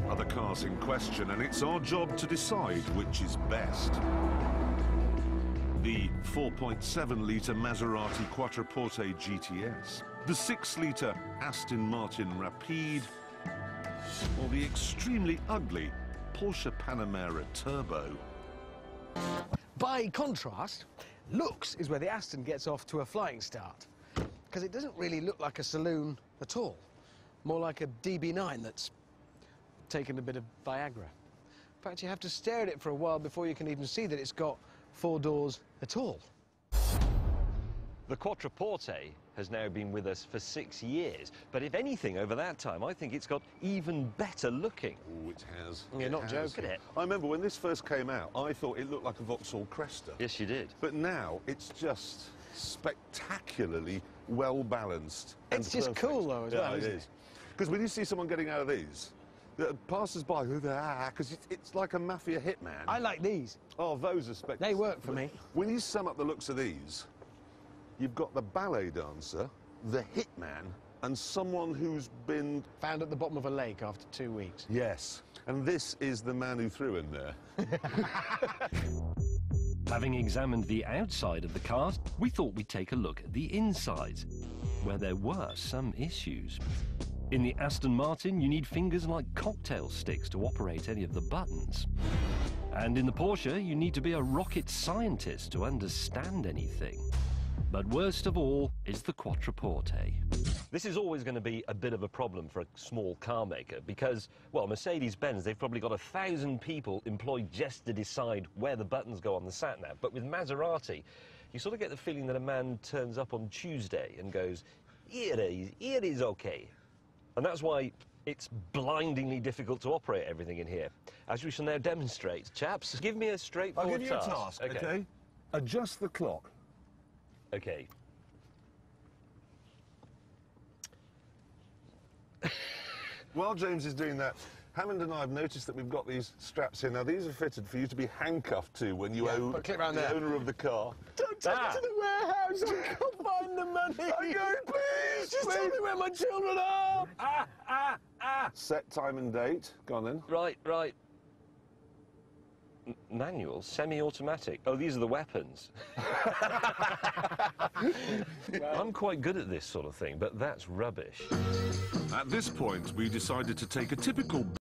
are the cars in question, and it's our job to decide which is best. The 4.7-litre Maserati Quattroporte GTS, the 6-litre Aston Martin Rapide, or the extremely ugly Porsche Panamera Turbo. By contrast, looks is where the Aston gets off to a flying start, because it doesn't really look like a saloon at all. More like a DB9 that's taken a bit of Viagra. In fact, you have to stare at it for a while before you can even see that it's got 4 doors at all. The Quattroporte has now been with us for 6 years, but if anything, over that time, I think it's got even better looking. Oh, it has. You're not joking. Look at it. I remember when this first came out, I thought it looked like a Vauxhall Cresta. Yes, you did. But now it's just spectacularly well balanced. It's just cool though as well, isn't it? Because when you see someone getting out of these, the passers-by go, because it's like a mafia hitman. I like these. Oh, those are spectacular. They work for me. When you sum up the looks of these, you've got the ballet dancer, the hitman, and someone who's been... Found at the bottom of a lake after 2 weeks. Yes, and this is the man who threw him there. Having examined the outside of the cars, we thought we'd take a look at the insides, where there were some issues. In the Aston Martin, you need fingers like cocktail sticks to operate any of the buttons. And in the Porsche, you need to be a rocket scientist to understand anything. But worst of all is the Quattroporte. This is always going to be a bit of a problem for a small car maker because, well, Mercedes-Benz, they've probably got 1,000 people employed just to decide where the buttons go on the sat-nav. But with Maserati, you sort of get the feeling that a man turns up on Tuesday and goes, here it is okay. And that's why it's blindingly difficult to operate everything in here. As we shall now demonstrate. Chaps, give me a straightforward I'll give you a task, okay? Adjust the clock. Okay. While James is doing that, Hammond and I have noticed that we've got these straps here. Now, these are fitted for you to be handcuffed to when you own clip round the there. owner of the car. Don't take me to the warehouse. I can't find the money. I'm going, please, Just tell me where my children are. Set time and date. Go on, then. Right. Manual, semi-automatic. Oh, these are the weapons. I'm quite good at this sort of thing, but that's rubbish. At this point, we decided to take a typical